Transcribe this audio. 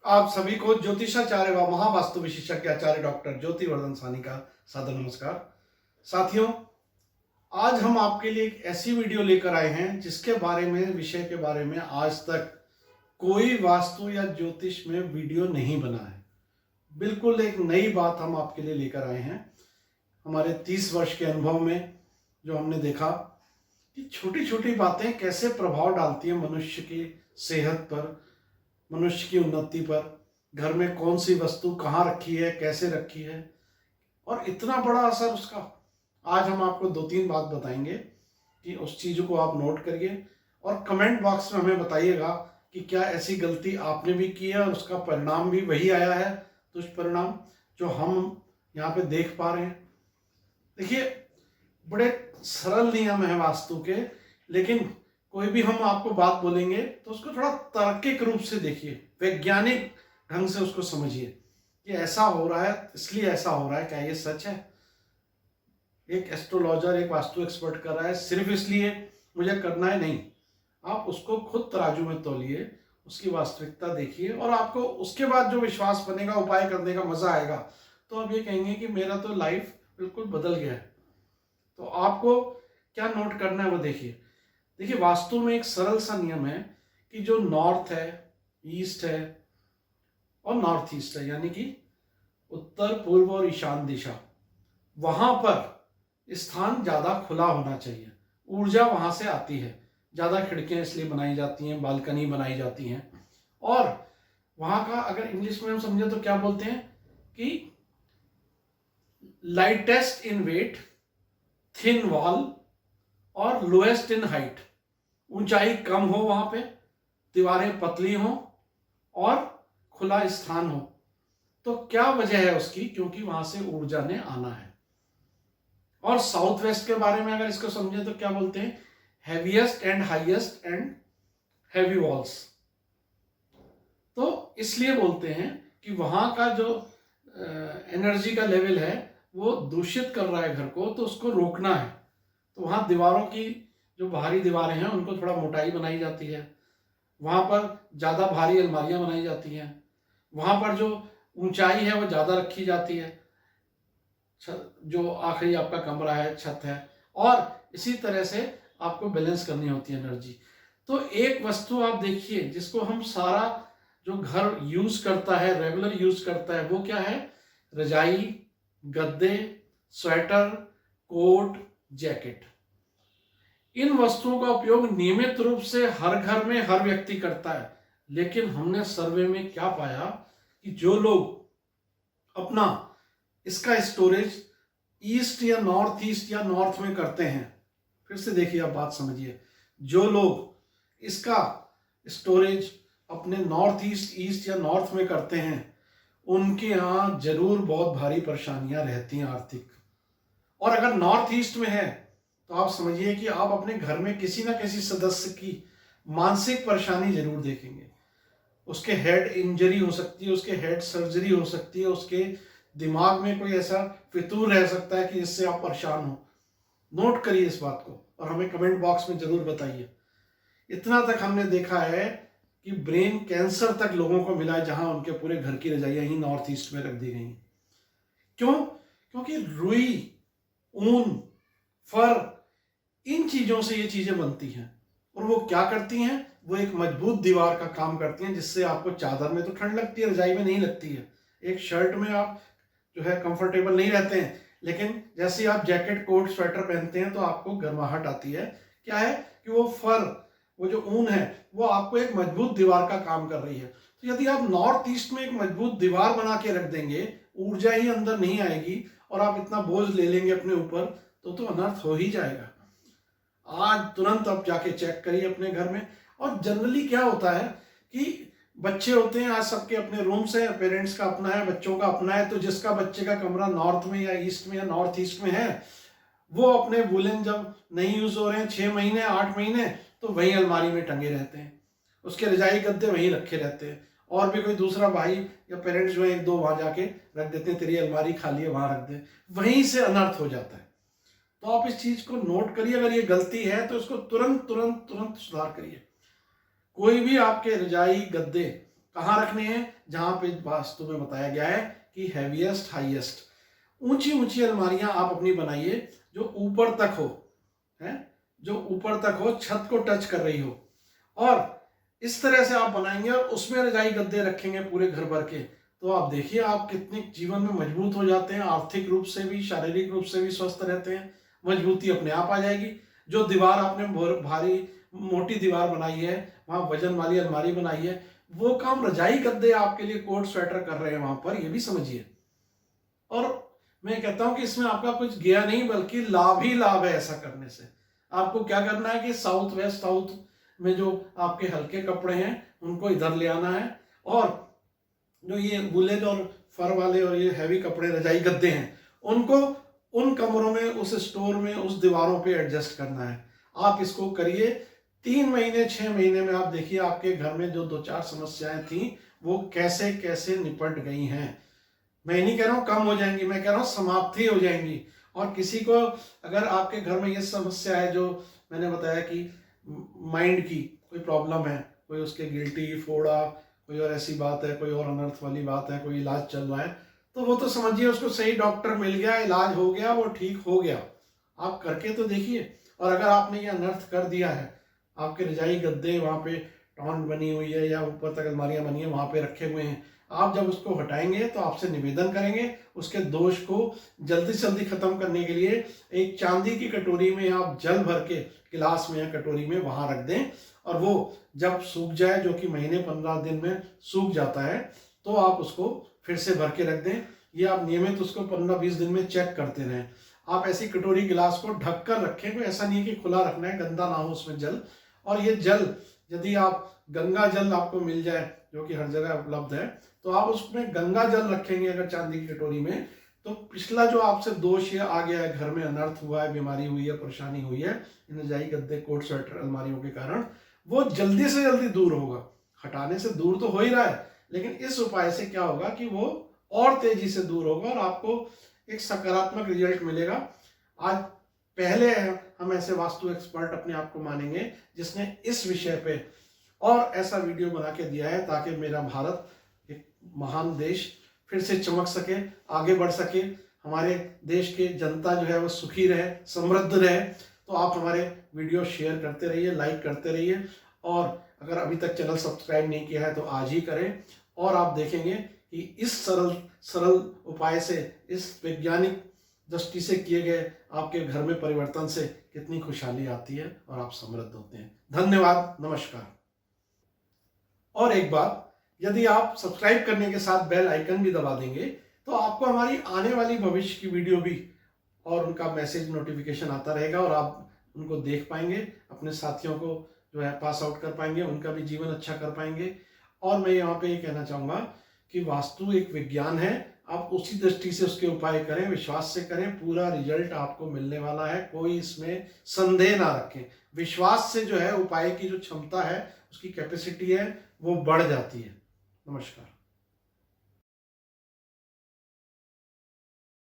आप सभी को ज्योतिषाचार्य व महावास्तु विशेषज्ञ आचार्य डॉक्टर ज्योतिवर्धन सानी का सादर नमस्कार। साथियों, आज हम आपके लिए एक ऐसी वीडियो लेकर आए हैं जिसके बारे में विषय के बारे में आज तक कोई वास्तु या ज्योतिष में वीडियो नहीं बना है। बिल्कुल एक नई बात हम आपके लिए लेकर आए हैं। हमारे 30 वर्ष के अनुभव में जो हमने देखा कि छोटी छोटी बातें कैसे प्रभाव डालती हैं मनुष्य की सेहत पर, मनुष्य की उन्नति पर, घर में कौन सी वस्तु कहाँ रखी है, कैसे रखी है, और इतना बड़ा असर उसका। आज हम आपको 2-3 बात बताएंगे कि उस चीज़ को आप नोट करिए और कमेंट बॉक्स में हमें बताइएगा कि क्या ऐसी गलती आपने भी की है और उसका परिणाम भी वही आया है, दुष्परिणाम जो हम यहाँ पे देख पा रहे हैं। देखिए, बड़े सरल नियम है वास्तु के, लेकिन कोई भी हम आपको बात बोलेंगे तो उसको थोड़ा तार्किक रूप से देखिए, वैज्ञानिक ढंग से उसको समझिए कि ऐसा हो रहा है, इसलिए ऐसा हो रहा है, क्या ये सच है? एक एस्ट्रोलॉजर, एक वास्तु एक्सपर्ट कर रहा है सिर्फ इसलिए मुझे करना है, नहीं। आप उसको खुद तराजू में तौलिए, उसकी वास्तविकता देखिए और आपको उसके बाद जो विश्वास बनेगा, उपाय करने का मजा आएगा, तो आप ये कहेंगे कि मेरा तो लाइफ बिल्कुल बदल गया है। तो आपको क्या नोट करना है वो देखिए। देखिए, वास्तु में एक सरल सा नियम है कि जो नॉर्थ है, ईस्ट है और नॉर्थ ईस्ट है, यानी कि उत्तर, पूर्व और ईशान दिशा, वहां पर स्थान ज्यादा खुला होना चाहिए। ऊर्जा वहां से आती है। ज्यादा खिड़कियां इसलिए बनाई जाती हैं, बालकनी बनाई जाती हैं। और वहां का अगर इंग्लिश में हम समझे तो क्या बोलते हैं कि लाइटेस्ट इन वेट, थिन वॉल और लोएस्ट इन हाइट। ऊंचाई कम हो वहां पे, दीवारें पतली हो और खुला स्थान हो। तो क्या वजह है उसकी? क्योंकि वहां से ऊर्जा ने आना है। और साउथ वेस्ट के बारे में अगर इसको समझे तो क्या बोलते हैं? Heaviest and highest and heavy walls. तो इसलिए बोलते हैं कि वहां का जो एनर्जी का लेवल है वो दूषित कर रहा है घर को, तो उसको रोकना है। तो वहां दीवारों की जो बाहरी दीवारें हैं उनको थोड़ा मोटाई बनाई जाती है। वहां पर ज़्यादा भारी अलमारियां बनाई जाती हैं। वहां पर जो ऊंचाई है वो ज़्यादा रखी जाती है। जो आखिरी आपका कमरा है, छत है, और इसी तरह से आपको बैलेंस करनी होती है एनर्जी। तो एक वस्तु आप देखिए जिसको हम सारा जो घर यूज करता है, रेगुलर यूज करता है, वो क्या है? रजाई, गद्दे, स्वेटर, कोट, जैकेट। इन वस्तुओं का उपयोग नियमित रूप से हर घर में हर व्यक्ति करता है। लेकिन हमने सर्वे में क्या पाया कि जो लोग अपना इसका स्टोरेज ईस्ट या नॉर्थ ईस्ट या नॉर्थ में करते हैं, फिर से देखिए, आप बात समझिए, जो लोग इसका स्टोरेज अपने नॉर्थ ईस्ट, ईस्ट या नॉर्थ में करते हैं, उनके यहाँ जरूर बहुत भारी परेशानियां रहती हैं आर्थिक। और अगर नॉर्थ ईस्ट में है तो आप समझिए कि आप अपने घर में किसी ना किसी सदस्य की मानसिक परेशानी जरूर देखेंगे। उसके हेड इंजरी हो सकती है, उसके हेड सर्जरी हो सकती है, उसके दिमाग में कोई ऐसा फितूर रह सकता है कि जिससे आप परेशान हो। नोट करिए इस बात को और हमें कमेंट बॉक्स में जरूर बताइए। इतना तक हमने देखा है कि ब्रेन कैंसर तक लोगों को मिला है जहां उनके पूरे घर की रजाइयां ही नॉर्थ ईस्ट में रख दी गई। क्यों? क्योंकि रुई, ऊन, फर, इन चीजों से ये चीजें बनती हैं। और वो क्या करती हैं? वो एक मजबूत दीवार का काम करती हैं, जिससे आपको चादर में तो ठंड लगती है, रजाई में नहीं लगती है। एक शर्ट में आप जो है कंफर्टेबल नहीं रहते हैं, लेकिन जैसे ही आप जैकेट, कोट, स्वेटर पहनते हैं तो आपको गर्माहट आती है। क्या है कि वो फर, वो जो ऊन है, वो आपको एक मजबूत दीवार का काम कर रही है। तो यदि आप नॉर्थ ईस्ट में एक मजबूत दीवार बना के रख देंगे, ऊर्जा ही अंदर नहीं आएगी और आप इतना बोझ ले लेंगे अपने ऊपर, तो अनर्थ हो ही जाएगा। आज तुरंत आप जाके चेक करिए अपने घर में। और जनरली क्या होता है कि बच्चे होते हैं, आज सबके अपने रूम्स हैं, पेरेंट्स का अपना है, बच्चों का अपना है। तो जिसका बच्चे का कमरा नॉर्थ में या ईस्ट में या नॉर्थ ईस्ट में है, वो अपने वुलन जब नहीं यूज हो रहे हैं 6 महीने, 8 महीने, तो वहीं अलमारी में टंगे रहते हैं। उसके रजाई गद्दे वहीं रखे रहते हैं। और भी कोई दूसरा भाई या पेरेंट्स जो है 1-2 वहां जाके रख देते हैं, तेरी अलमारी खाली है वहां रख दे। वहीं से अनर्थ हो जाता है। तो आप इस चीज को नोट करिए। अगर ये गलती है तो इसको तुरंत तुरंत तुरंत सुधार करिए। कोई भी आपके रजाई, गद्दे कहाँ रखने हैं? जहाँ पे वास्तु में बताया गया है कि हैवीएस्ट हाईएस्ट, ऊंची ऊंची अलमारियां आप अपनी बनाइए जो ऊपर तक हो, है, जो ऊपर तक हो, छत को टच कर रही हो, और इस तरह से आप बनाएंगे और उसमें रजाई गद्दे रखेंगे पूरे घर भर के, तो आप देखिए आप कितने जीवन में मजबूत हो जाते हैं, आर्थिक रूप से भी, शारीरिक रूप से भी स्वस्थ रहते हैं, मजबूती अपने आप आ जाएगी। जो दीवार आपने भारी मोटी दीवार बनाई है, वहां वजन वाली अलमारी बनाई है, वो काम रजाई गद्दे आपके लिए कोट स्वेटर कर रहे हैं वहां पर, ये भी समझिए। और मैं कहता हूं कि इसमें आपका कुछ गया नहीं बल्कि लाभ ही लाभ है ऐसा करने से। आपको क्या करना है कि साउथ वेस्ट साउथ में जो आपके हल्के कपड़े हैं उनको इधर ले आना है, और जो ये वुलन और फर वाले और ये हैवी कपड़े रजाई गद्दे हैं उनको उन कमरों में, उस स्टोर में, उस दीवारों पे एडजस्ट करना है। आप इसको करिए 3 महीने 6 महीने में आप देखिए आपके घर में जो 2-4 समस्याएं थी वो कैसे कैसे निपट गई हैं। मैं नहीं कह रहा हूँ कम हो जाएंगी, मैं कह रहा हूँ समाप्ति हो जाएंगी। और किसी को अगर आपके घर में ये समस्या है जो मैंने बताया कि माइंड की कोई प्रॉब्लम है, कोई उसके गिल्टी फोड़ा, कोई और ऐसी बात है, कोई और अनर्थ वाली बात है, कोई इलाज चल रहा है, तो वो तो समझिए उसको सही डॉक्टर मिल गया, इलाज हो गया, वो ठीक हो गया। आप करके तो देखिए। और अगर आपने ये अनर्थ कर दिया है, आपके रजाई गद्दे वहाँ पे टॉन्ट बनी हुई है या ऊपर तक अलमारियाँ बनी है वहाँ पे रखे हुए हैं, आप जब उसको हटाएंगे तो आपसे निवेदन करेंगे उसके दोष को जल्दी से जल्दी खत्म करने के लिए एक चांदी की कटोरी में आप जल भर के गिलास में या कटोरी में वहां रख दें, और वो जब सूख जाए, जो कि महीने 15 दिन में सूख जाता है, तो आप उसको फिर से भर के रख दें। ये आप नियमित उसको 15-20 दिन में चेक करते रहें। आप ऐसी कटोरी गिलास को ढक कर रखें, कोई ऐसा नहीं है कि खुला रखना है, गंदा ना हो उसमें जल। और ये जल यदि आप गंगा जल आपको मिल जाए जो कि हर जगह उपलब्ध है, तो आप उसमें गंगा जल रखेंगे अगर चांदी की कटोरी में, तो पिछला जो आपसे दोष ये आ गया है, घर में अनर्थ हुआ है, बीमारी हुई है, परेशानी हुई है इन रजाई गद्दे कोट स्वेटर अलमारियों के कारण, वो जल्दी से जल्दी दूर होगा। हटाने से दूर तो हो ही रहा है, लेकिन इस उपाय से क्या होगा कि वो और तेजी से दूर होगा और आपको एक सकारात्मक रिजल्ट मिलेगा। आज पहले हम ऐसे वास्तु एक्सपर्ट अपने आप को मानेंगे जिसने इस विषय पे और ऐसा वीडियो बना के दिया है, ताकि मेरा भारत एक महान देश फिर से चमक सके, आगे बढ़ सके, हमारे देश के जनता जो है वो सुखी रहे, समृद्ध रहे। तो आप हमारे वीडियो शेयर करते रहिए, लाइक करते रहिए, और अगर अभी तक चैनल सब्सक्राइब नहीं किया है तो आज ही करें। और आप देखेंगे कि इस सरल उपाय से, इस वैज्ञानिक दृष्टि से किए गए आपके घर में परिवर्तन से कितनी खुशहाली आती है और आप समृद्ध होते हैं। धन्यवाद, नमस्कार। और एक बात, यदि आप सब्सक्राइब करने के साथ बेल आइकन भी दबा देंगे तो आपको हमारी आने वाली भविष्य की वीडियो भी और उनका मैसेज नोटिफिकेशन आता रहेगा और आप उनको देख पाएंगे, अपने साथियों को जो है पास आउट कर पाएंगे, उनका भी जीवन अच्छा कर पाएंगे। और मैं यहाँ पे ये कहना चाहूँगा कि वास्तु एक विज्ञान है, आप उसी दृष्टि से उसके उपाय करें, विश्वास से करें, पूरा रिजल्ट आपको मिलने वाला है, कोई इसमें संदेह ना रखें। विश्वास से जो है उपाय की जो क्षमता है, उसकी कैपेसिटी है, वो बढ़ जाती है। नमस्कार।